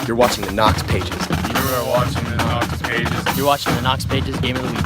You're watching the Knox Pages. You are watching the Knox Pages. You're watching the Knox Pages Game of the Week.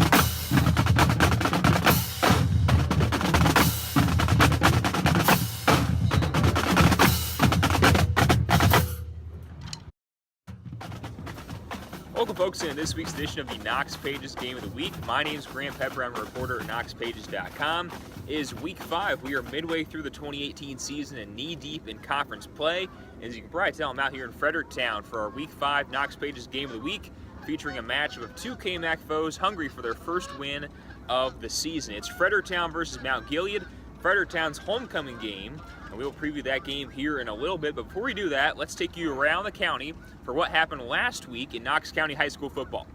Welcome, folks, in this week's edition of the Knox Pages Game of the Week. My name is Grant Pepper. I'm a reporter at KnoxPages.com. It is Week 5. We are midway through the 2018 season and knee-deep in conference play. As you can probably tell, I'm out here in Fredericktown for our Week 5 Knox Pages Game of the Week, featuring a matchup of two KMAC foes hungry for their first win of the season. It's Fredericktown versus Mount Gilead, Fredericktown's homecoming game, and we will preview that game here in a little bit. But before we do that, let's take you around the county for what happened last week in Knox County High School football.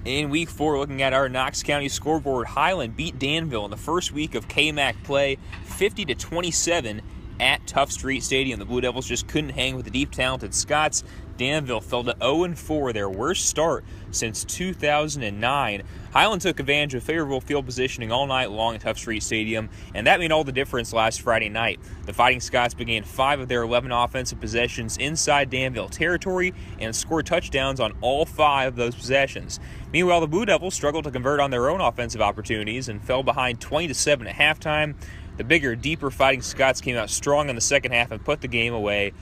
In Week 4, looking at our Knox County scoreboard, Highland beat Danville in the first week of KMAC play 50-27 at Tough Street Stadium. The Blue Devils just couldn't hang with the deep, talented Scots. Danville fell to 0-4, their worst start since 2009. Highland took advantage of favorable field positioning all night long at Tough Street Stadium, and that made all the difference last Friday night. The Fighting Scots began 5 of their 11 offensive possessions inside Danville territory and scored touchdowns on all 5 of those possessions. Meanwhile, the Blue Devils struggled to convert on their own offensive opportunities and fell behind 20-7 at halftime. The bigger, deeper Fighting Scots came out strong in the second half and put the game away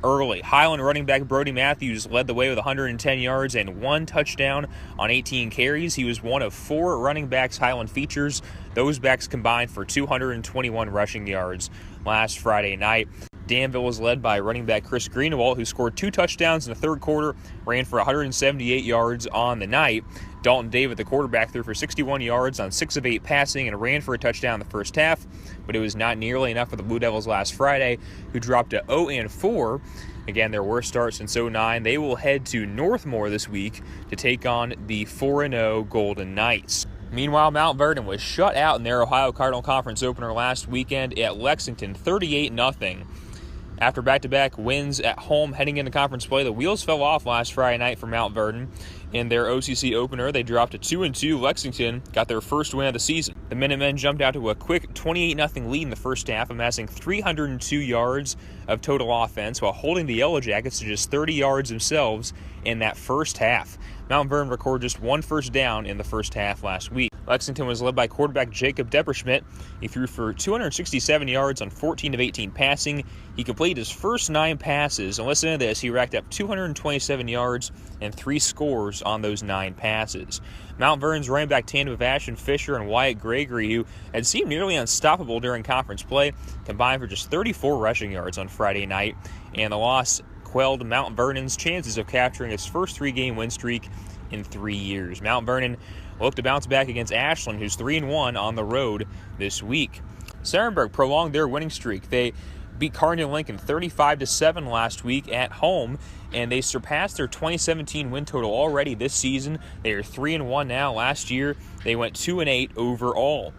early. Highland running back Brody Matthews led the way with 110 yards and 1 touchdown on 18 carries. He was one of 4 running backs Highland features. Those backs combined for 221 rushing yards last Friday night. Danville was led by running back Chris Greenewalt, who scored 2 touchdowns in the third quarter, ran for 178 yards on the night. Dalton David, the quarterback, threw for 61 yards on 6 of 8 passing and ran for a touchdown in the first half, but it was not nearly enough for the Blue Devils last Friday, who dropped to 0-4. Again, their worst start since 2009. They will head to Northmore this week to take on the 4-0 Golden Knights. Meanwhile, Mount Vernon was shut out in their Ohio Cardinal Conference opener last weekend at Lexington, 38-0. After back-to-back wins at home heading into conference play, the wheels fell off last Friday night for Mount Vernon. In their OCC opener, they dropped to 2-2. Lexington got their first win of the season. The Minutemen jumped out to a quick 28-0 lead in the first half, amassing 302 yards of total offense while holding the Yellow Jackets to just 30 yards themselves in that first half. Mount Vernon recorded just 1 first down in the first half last week. Lexington was led by quarterback Jacob Depperschmidt. He threw for 267 yards on 14 of 18 passing. He completed his first 9 passes, and listen to this, he racked up 227 yards and 3 scores on those 9 passes. Mount Vernon's running back tandem of Ashton Fisher and Wyatt Gregory, who had seemed nearly unstoppable during conference play, combined for just 34 rushing yards on Friday night, and the loss quelled Mount Vernon's chances of capturing his first 3-game win streak in 3 years. Mount Vernon look to bounce back against Ashland, who's 3-1 on the road this week. Sarenberg prolonged their winning streak. They beat Carnegie Lincoln 35-7 last week at home, and they surpassed their 2017 win total already this season. They are 3-1 now. Last year, they went 2-8 overall.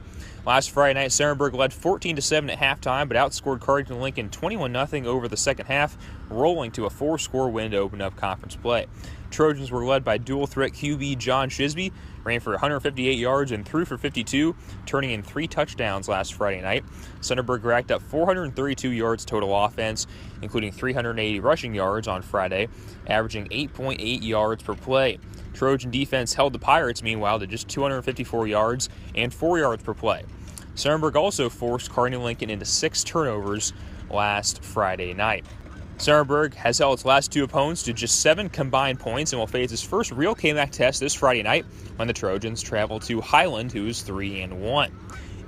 Last Friday night, Sarenberg led 14-7 at halftime, but outscored Carnegie Lincoln 21-0 over the second half, rolling to a 4-score win to open up conference play. Trojans were led by dual-threat QB John Shisby, ran for 158 yards and threw for 52, turning in 3 touchdowns last Friday night. Sarenberg racked up 432 yards total offense, including 380 rushing yards on Friday, averaging 8.8 yards per play. Trojan defense held the Pirates, meanwhile, to just 254 yards and 4 yards per play. Sarenberg also forced Carnegie Lincoln into 6 turnovers last Friday night. Sarenberg has held its last 2 opponents to just 7 combined points and will face its first real KMAC test this Friday night when the Trojans travel to Highland, who is 3-1.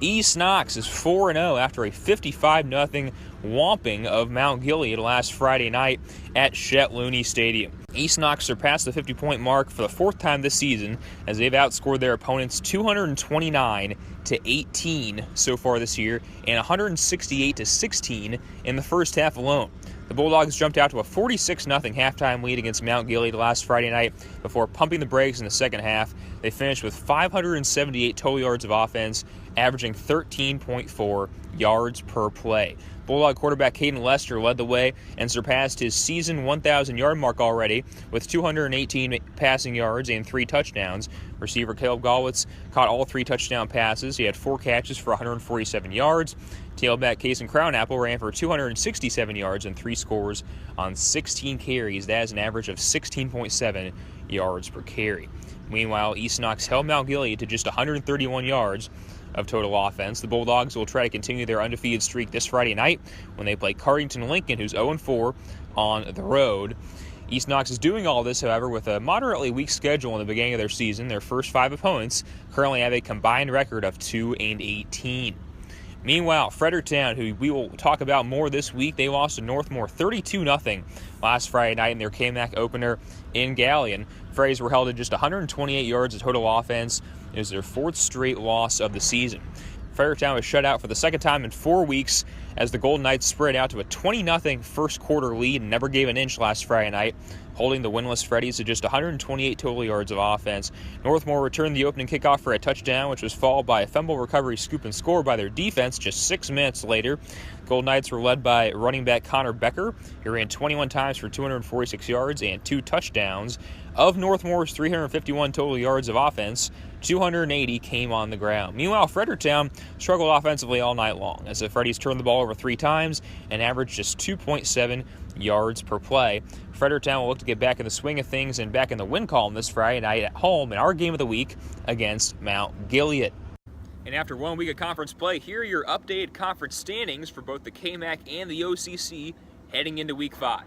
East Knox is 4-0 after a 55-0 whomping of Mount Gilead last Friday night at Chet Looney Stadium. East Knox surpassed the 50-point mark for the 4th time this season as they've outscored their opponents 229-18 so far this year and 168-16 in the first half alone. The Bulldogs jumped out to a 46-0 halftime lead against Mount Gilead last Friday night before pumping the brakes in the second half. They finished with 578 total yards of offense averaging 13.4 yards per play. Bulldog quarterback Caden Lester led the way and surpassed his season 1,000-yard mark already with 218 passing yards and 3 touchdowns. Receiver Caleb Gallwitz caught all 3 touchdown passes. He had 4 catches for 147 yards. Tailback Cason Crownapple ran for 267 yards and 3 scores on 16 carries. That is an average of 16.7 yards per carry. Meanwhile, East Knox held Mount Gilead to just 131 yards of total offense. The Bulldogs will try to continue their undefeated streak this Friday night when they play Cardington Lincoln, who's 0-4 on the road. East Knox is doing all this, however, with a moderately weak schedule in the beginning of their season. Their first 5 opponents currently have a combined record of 2-18. Meanwhile, Fredericktown, who we will talk about more this week, they lost to Northmore 32-0 last Friday night in their KMAC opener in Galion. Freddies were held to just 128 yards of total offense. It was their 4th straight loss of the season. Fredericktown was shut out for the second time in 4 weeks as the Golden Knights spread out to a 20-0 first quarter lead and never gave an inch last Friday night, holding the winless Freddies to just 128 total yards of offense. Northmore returned the opening kickoff for a touchdown, which was followed by a fumble recovery scoop and score by their defense just 6 minutes later. Golden Knights were led by running back Connor Becker. He ran 21 times for 246 yards and 2 touchdowns. Of Northmore's 351 total yards of offense, 280 came on the ground. Meanwhile, Fredericktown struggled offensively all night long as the Freddies turned the ball over 3 times and averaged just 2.7 yards per play. Fredericktown will look to get back in the swing of things and back in the win column this Friday night at home in our game of the week against Mount Gilead. And after 1 week of conference play, here are your updated conference standings for both the KMAC and the OCC heading into Week 5.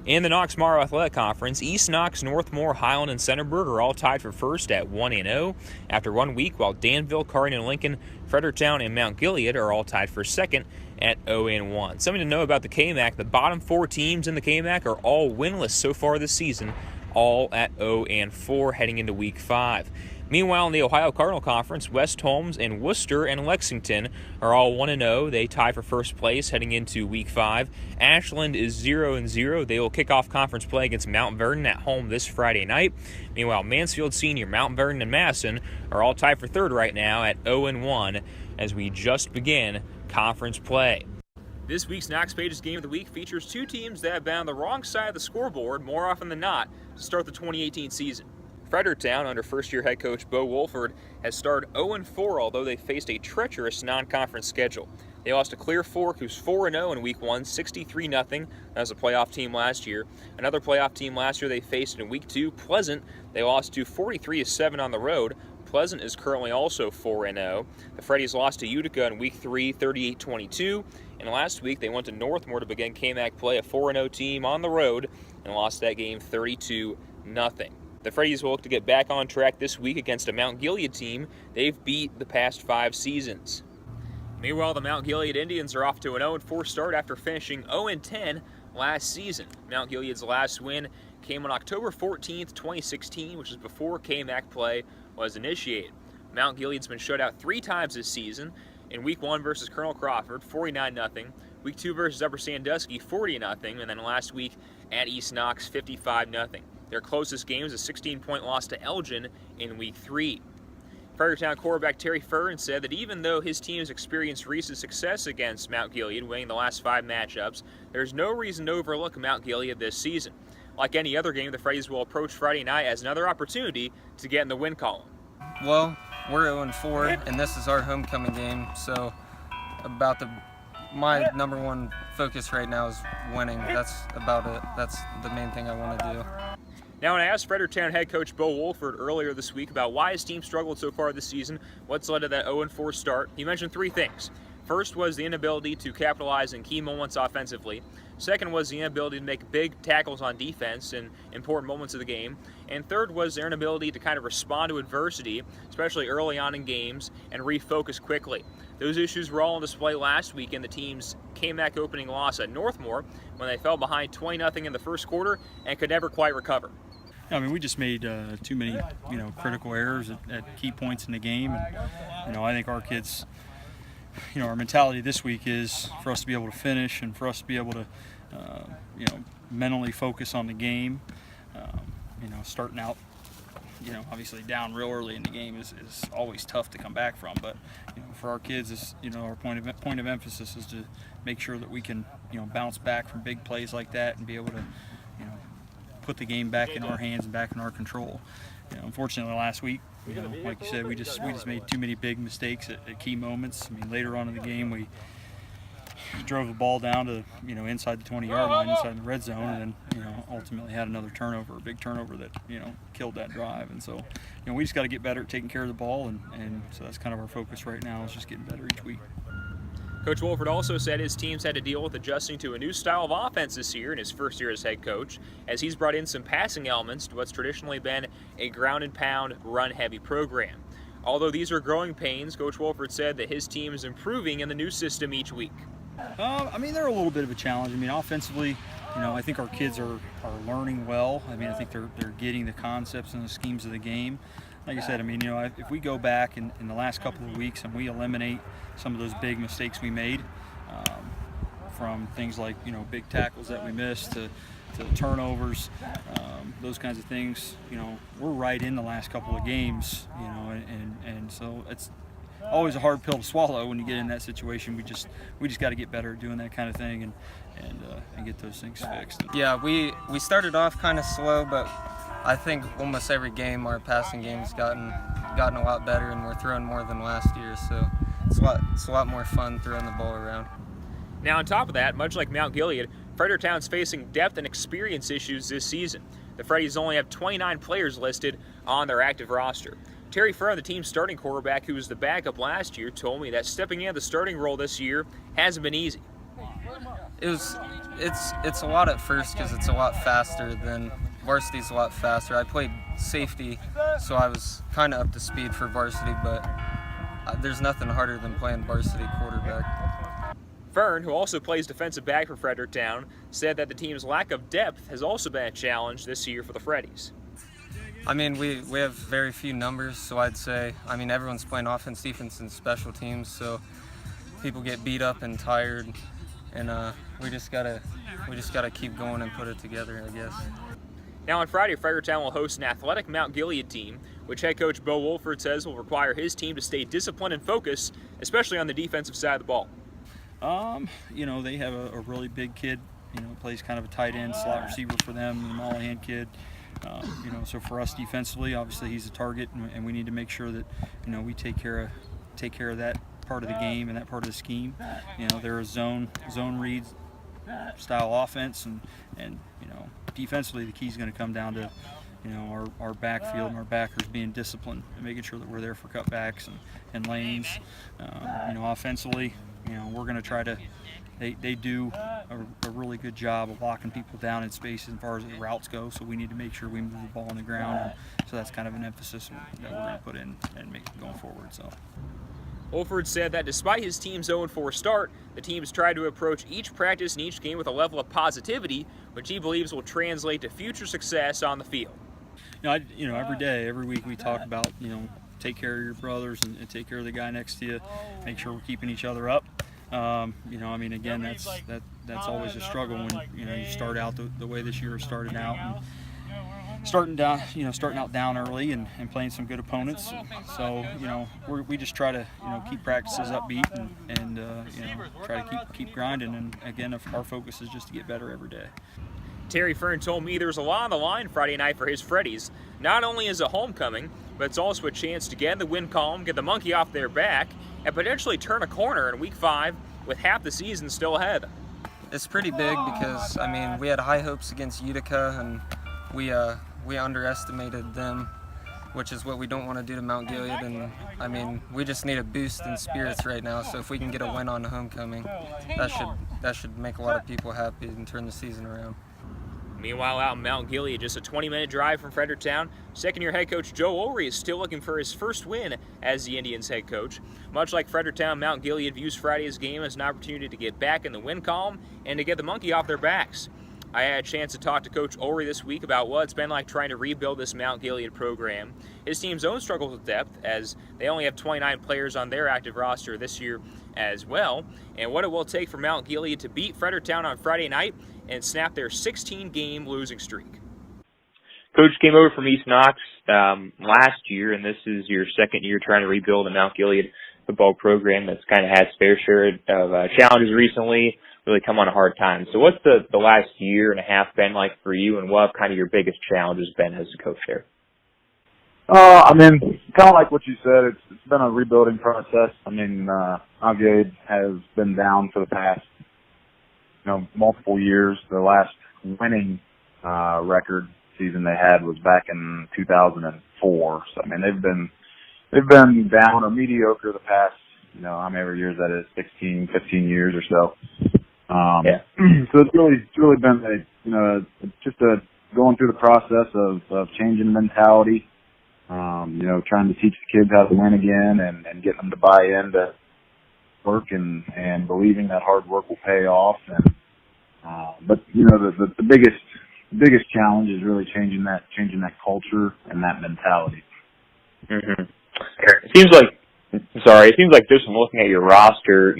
In the Knox-Morrow Athletic Conference, East Knox, Northmore, Highland, and Centerburg are all tied for first at 1-0 after 1 week, while Danville, Cardington, Lincoln, Fredericktown, and Mount Gilead are all tied for second at 0-1. Something to know about the KMAC, the bottom 4 teams in the KMAC are all winless so far this season, all at 0-4 heading into Week 5. Meanwhile, in the Ohio Cardinal Conference, West Holmes and Worcester and Lexington are all 1-0. They tie for first place heading into Week 5. Ashland is 0-0. They will kick off conference play against Mount Vernon at home this Friday night. Meanwhile, Mansfield Senior, Mount Vernon, and Madison are all tied for third right now at 0-1 as we just begin conference play. This week's Knox Pages Game of the Week features 2 teams that have been on the wrong side of the scoreboard more often than not to start the 2018 season. Fredericktown, under first-year head coach Bo Wolford, has started 0-4, although they faced a treacherous non-conference schedule. They lost to Clear Fork, who's 4-0 in Week 1, 63-0. That was a playoff team last year. Another playoff team last year they faced in Week 2, Pleasant. They lost to 43-7 on the road. Pleasant is currently also 4-0. The Freddies lost to Utica in Week 3, 38-22. And last week they went to Northmore to begin KMAC play, a 4-0 team on the road, and lost that game 32-0. The Freddies will look to get back on track this week against a Mount Gilead team they've beat the past 5 seasons. Meanwhile, the Mount Gilead Indians are off to an 0-4 start after finishing 0-10 last season. Mount Gilead's last win came on October 14th, 2016, which is before KMAC play was initiated. Mount Gilead's been shut out 3 times this season. In Week 1 versus Colonel Crawford, 49-0. Week 2 versus Upper Sandusky, 40-0. And then last week at East Knox, 55-0. Their closest game was a 16-point loss to Elgin in Week 3. Fredericktown quarterback Terry Furren said that even though his team has experienced recent success against Mount Gilead, winning the last 5 matchups, there's no reason to overlook Mount Gilead this season. Like any other game, the Freddies will approach Friday night as another opportunity to get in the win column. Well, we're 0-4, and this is our homecoming game, so my number 1 focus right now is winning. That's about it. That's the main thing I want to do. Now, when I asked Fredericktown head coach Bo Wolford earlier this week about why his team struggled so far this season, what's led to that 0-4 start, he mentioned 3 things. First was the inability to capitalize in key moments offensively. Second was the inability to make big tackles on defense in important moments of the game. And third was their inability to kind of respond to adversity, especially early on in games, and refocus quickly. Those issues were all on display last week in the team's KMAC opening loss at Northmore when they fell behind 20-0 in the first quarter and could never quite recover. I mean, we just made too many, critical errors at key points in the game, and I think our kids, our mentality this week is for us to be able to finish and for us to be able to, mentally focus on the game. Starting out obviously down real early in the game is always tough to come back from. But for our kids, is our point of emphasis is to make sure that we can bounce back from big plays like that and be able to put the game back in our hands and back in our control. Unfortunately, last week, like you said, we just made too many big mistakes at key moments. I mean, later on in the game, we drove the ball down to inside the 20-yard line, inside the red zone, and then ultimately had another turnover, a big turnover that killed that drive. And so we just got to get better at taking care of the ball, and so that's kind of our focus right now, is just getting better each week. Coach Wolford also said his teams had to deal with adjusting to a new style of offense this year in his first year as head coach, as he's brought in some passing elements to what's traditionally been a ground and pound, run-heavy program. Although these are growing pains, Coach Wolford said that his team is improving in the new system each week. They're a little bit of a challenge. Offensively, I think our kids are learning well. I think they're getting the concepts and the schemes of the game. Like I said, if we go back in the last couple of weeks and we eliminate some of those big mistakes we made, from things like big tackles that we missed to turnovers, those kinds of things, we're right in the last couple of games, and so it's always a hard pill to swallow when you get in that situation. We just got to get better at doing that kind of thing and get those things fixed. Yeah, we started off kind of slow, but I think almost every game our passing game's gotten a lot better, and we're throwing more than last year, so it's a lot more fun throwing the ball around. Now on top of that, much like Mount Gilead, Fredericktown's facing depth and experience issues this season. The Freddies only have 29 players listed on their active roster. Terry Furr, the team's starting quarterback, who was the backup last year, told me that stepping into the starting role this year hasn't been easy. It's a lot at first because it's a lot faster than varsity's a lot faster. I played safety, so I was kind of up to speed for varsity, but there's nothing harder than playing varsity quarterback. Fern, who also plays defensive back for Fredericktown, said that the team's lack of depth has also been a challenge this year for the Freddies. We have very few numbers, so I'd say, everyone's playing offense, defense, and special teams, so people get beat up and tired, and we just gotta keep going and put it together, I guess. Now on Friday, Fredericktown will host an athletic Mount Gilead team, which head coach Bo Wolford says will require his team to stay disciplined and focused, especially on the defensive side of the ball. They have a really big kid, plays kind of a tight end, slot receiver for them, the Mollahan kid. So for us defensively, obviously he's a target, and we need to make sure that we take care of that part of the game and that part of the scheme. They're a zone read style offense, and defensively the key is going to come down to our backfield and our backers being disciplined and making sure that we're there for cutbacks and lanes. Offensively, we're going to try to. They do a really good job of locking people down in space as far as the routes go, so we need to make sure we move the ball on the ground. So that's kind of an emphasis that we're going to put in and make it going forward. So. Wolford said that despite his team's 0-4 start, the team's tried to approach each practice and each game with a level of positivity, which he believes will translate to future success on the field. Every day, every week we talk about, take care of your brothers and take care of the guy next to you, make sure we're keeping each other up. Again, that's always a struggle when you start out the way this year started out, and starting out down early and playing some good opponents. So we just try to keep practices upbeat and try to keep grinding. And again, our focus is just to get better every day. Terry Fern told me there's a lot on the line Friday night for his Freddies. Not only is it homecoming, but it's also a chance to get in the win column, get the monkey off their back, and potentially turn a corner in Week 5 with half the season still ahead. It's pretty big because, we had high hopes against Utica, and we underestimated them, which is what we don't want to do to Mount Gilead. And, we just need a boost in spirits right now, so if we can get a win on homecoming, that should make a lot of people happy and turn the season around. Meanwhile, out in Mount Gilead, just a 20-minute drive from Fredericktown, second-year head coach Joe Ulrey is still looking for his first win as the Indians head coach. Much like Fredericktown, Mount Gilead views Friday's game as an opportunity to get back in the win column and to get the monkey off their backs. I had a chance to talk to Coach Ulrey this week about what it's been like trying to rebuild this Mount Gilead program, his team's own struggles with depth, as they only have 29 players on their active roster this year as well, and what it will take for Mount Gilead to beat Fredericktown on Friday night and snap their 16-game losing streak. Coach came over from East Knox last year, and this is your second year trying to rebuild a Mount Gilead football program that's kind of had its fair share of challenges recently, really come on a hard time. So what's the last year and a half been like for you, and what have kind of your biggest challenges been as a coach there? I mean, kind of like what you said, it's been a rebuilding process. I mean, Mount Gilead has been down for the past, multiple years. The last winning record season they had was back in 2004. So I mean, they've been down or mediocre the past, how many years that is, 16, 15 years or so. So it's really been going through the process of changing mentality. Trying to teach the kids how to win again and get them to buy into work and believing that hard work will pay off. And but the biggest challenge is really changing that culture and that mentality. Mm-hmm. It seems like just from looking at your roster,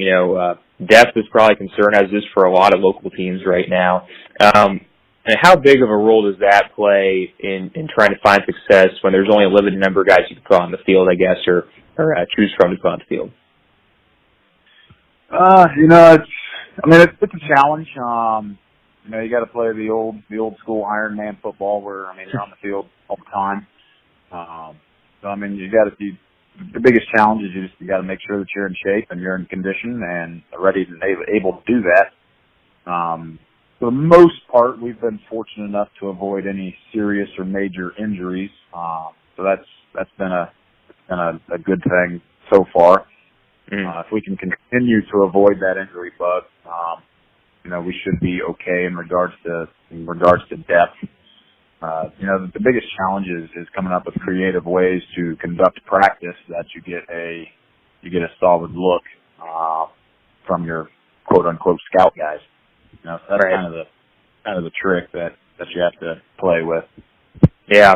depth is probably a concern, as is for a lot of local teams right now. And how big of a role does that play in trying to find success when there's only a limited number of guys you can put on the field, I guess, or choose from to put on the field? It's a challenge. You got to play the old school Iron Man football where, you're on the field all the time. You got to see the biggest challenge is you got to make sure that you're in shape and you're in condition and ready and able to do that. For the most part, we've been fortunate enough to avoid any serious or major injuries. So that's been a good thing so far. If we can continue to avoid that injury bug, we should be okay in regards to depth. The biggest challenge is coming up with creative ways to conduct practice that you get a solid look from your quote unquote scout guys. So that's right. kind of the trick that you have to play with. Yeah.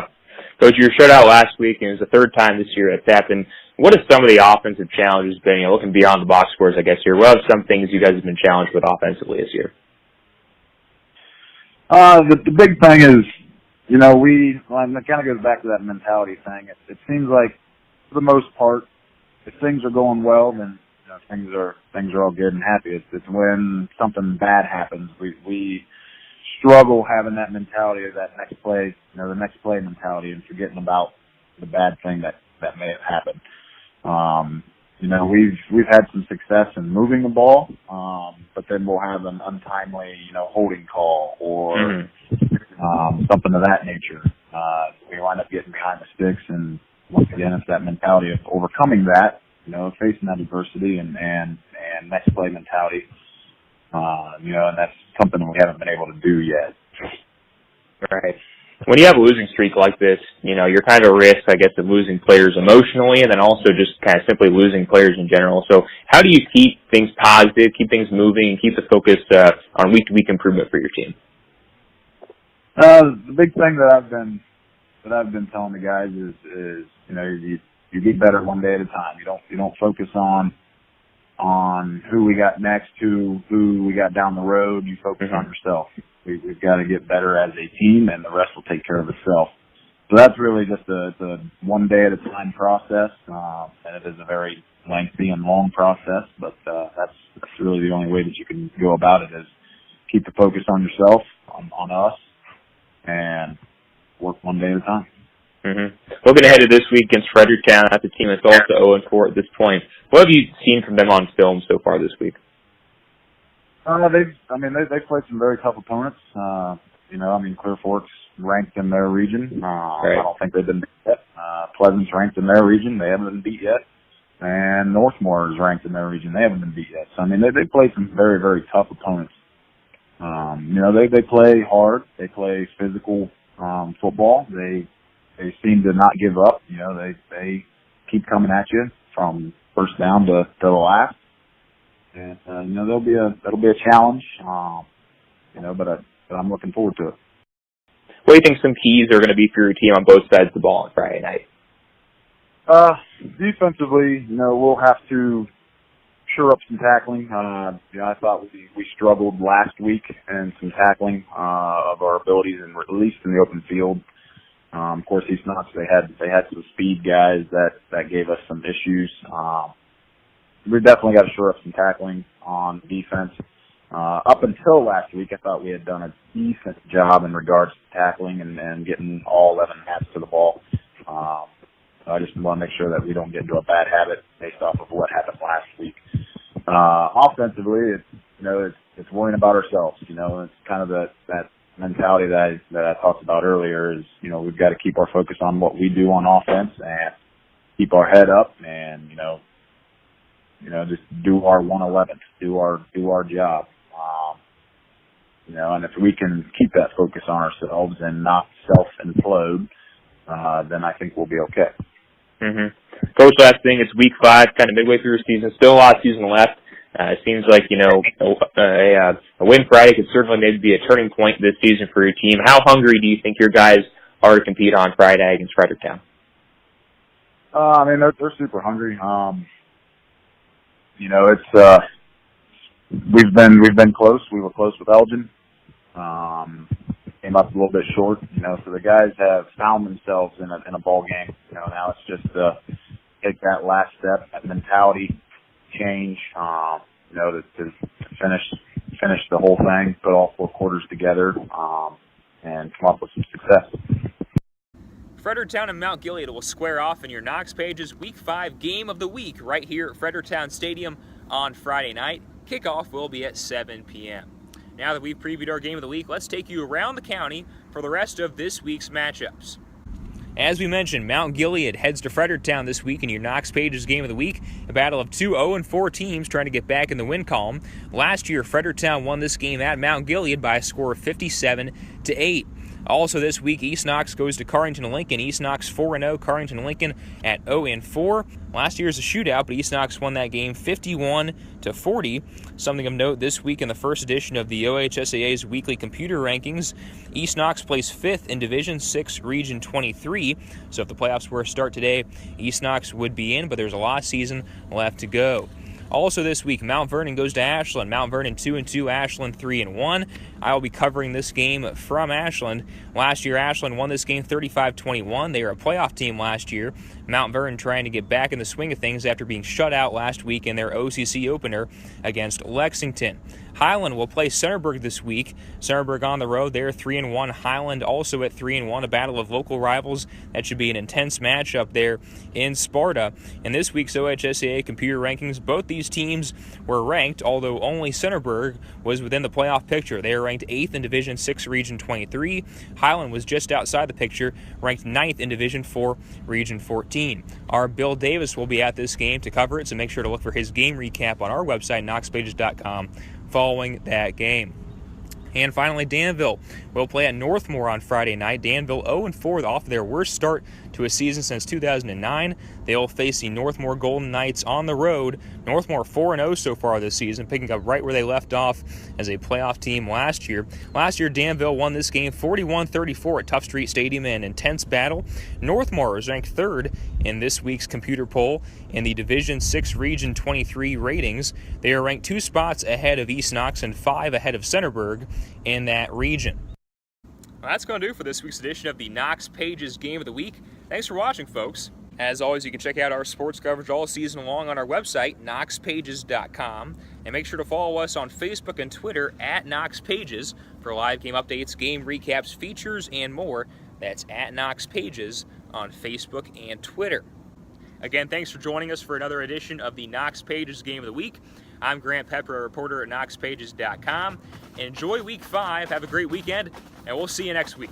Coach, you were shut out last week, and it was the third time this year it's happened. What have some of the offensive challenges been? Looking beyond the box scores, I guess here. What have some things you guys have been challenged with offensively this year? The big thing is, it kind of goes back to that mentality thing. It seems like, for the most part, if things are going well, then things are all good and happy. It's when something bad happens, we struggle having that mentality of that next play, the next play mentality, and forgetting about the bad thing that may have happened. We've had some success in moving the ball, but then we'll have an untimely, holding call or something of that nature. We wind up getting behind the sticks, and once again, it's that mentality of overcoming that, facing that adversity and next play mentality. And that's something we haven't been able to do yet. Right. When you have a losing streak like this, you're kind of at risk, I guess, of losing players emotionally and then also just kind of simply losing players in general. So how do you keep things positive, keep things moving, and keep the focus on week-to-week improvement for your team? The big thing that I've been telling the guys is you get better one day at a time. You don't focus on who we got next, who we got down the road. You focus on yourself. We've got to get better as a team, and the rest will take care of itself. So that's really just a one day at a time process, and it is a very lengthy and long process. But that's really the only way that you can go about it is keep the focus on yourself, on us, and work one day at a time. Mm-hmm. Looking ahead to this week against Fredericktown, that's a team that's also 0-4 at this point. What have you seen from them on film so far this week? They've played some very tough opponents. Clear Fork's ranked in their region. Right. I don't think they've been beat yet. Pleasant's ranked in their region. They haven't been beat yet. And Northmore is ranked in their region. They haven't been beat yet. So, they played some very, very tough opponents. They play hard. They play physical football. They seem to not give up. They keep coming at you from first down to the last. And that'll be a challenge. But I'm looking forward to it. What do you think some keys are going to be for your team on both sides of the ball on Friday night? Defensively, we'll have to shore up some tackling. I thought we struggled last week in some tackling of our abilities, and at least in the open field. Of course, East Knox, they had some speed guys that gave us some issues. We definitely got to shore up some tackling on defense. Up until last week, I thought we had done a decent job in regards to tackling and getting all 11 hats to the ball. I just want to make sure that we don't get into a bad habit based off of what happened last week. Offensively, it's worrying about ourselves. It's kind of that mentality that I talked about earlier is, we've got to keep our focus on what we do on offense and keep our head up and, just do our 111, do our job. And if we can keep that focus on ourselves and not self-implode, then I think we'll be okay. Mm-hmm. Coach, last thing, it's week 5, kind of midway through the season. Still a lot of season left. It seems like, a win Friday could certainly maybe be a turning point this season for your team. How hungry do you think your guys are to compete on Friday against Fredericktown? They're super hungry. We've been close. We were close with Elgin. Came up a little bit short, so the guys have found themselves in a ball game. Now it's just take that last step, that mentality change, to finish the whole thing, put all 4 quarters together, and come up with some success. Fredericktown and Mount Gilead will square off in your Knox Pages Week 5 Game of the Week right here at Fredericktown Stadium on Friday night. Kickoff will be at 7 p.m. Now that we've previewed our Game of the Week, let's take you around the county for the rest of this week's matchups. As we mentioned, Mount Gilead heads to Fredericktown this week in your Knox Pages Game of the Week, a battle of 2 0-4 teams trying to get back in the win column. Last year, Fredericktown won this game at Mount Gilead by a score of 57-8. Also this week, East Knox goes to Carrington Lincoln. East Knox 4-0, Carrington Lincoln at 0-4. Last year's a shootout, but East Knox won that game 51-40. Something of note this week in the first edition of the OHSAA's weekly computer rankings, East Knox placed 5th in Division 6, Region 23. So if the playoffs were to start today, East Knox would be in, but there's a lot of season left to go. Also this week, Mount Vernon goes to Ashland. Mount Vernon 2-2, Ashland 3-1. I will be covering this game from Ashland. Last year, Ashland won this game 35-21. They were a playoff team last year. Mount Vernon trying to get back in the swing of things after being shut out last week in their OCC opener against Lexington. Highland will play Centerburg this week. Centerburg on the road, they're 3-1. Highland also at 3-1, a battle of local rivals. That should be an intense matchup there in Sparta. In this week's OHSAA computer rankings, both these teams were ranked, although only Centerburg was within the playoff picture. They are ranked 8th in Division 6, Region 23. Highland was just outside the picture, ranked 9th in Division 4, Region 14. Our Bill Davis will be at this game to cover it, so make sure to look for his game recap on our website, knoxpages.com, following that game. And finally, Danville will play at Northmore on Friday night. Danville 0-4 off their worst start to a season since 2009. They will face the Northmore Golden Knights on the road. Northmore 4-0 so far this season, picking up right where they left off as a playoff team last year. Last year, Danville won this game 41-34 at Tough Street Stadium in an intense battle. Northmore is ranked 3rd in this week's computer poll in the Division 6 Region 23 ratings. They are ranked 2 spots ahead of East Knox and 5 ahead of Centerburg in that region. Well, that's going to do it for this week's edition of the Knox Pages Game of the Week. Thanks for watching, folks. As always, you can check out our sports coverage all season long on our website, knoxpages.com. And make sure to follow us on Facebook and Twitter at Knox Pages for live game updates, game recaps, features, and more. That's at Knox Pages on Facebook and Twitter. Again, thanks for joining us for another edition of the Knox Pages Game of the Week. I'm Grant Pepper, a reporter at knoxpages.com. Enjoy Week 5, have a great weekend, and we'll see you next week.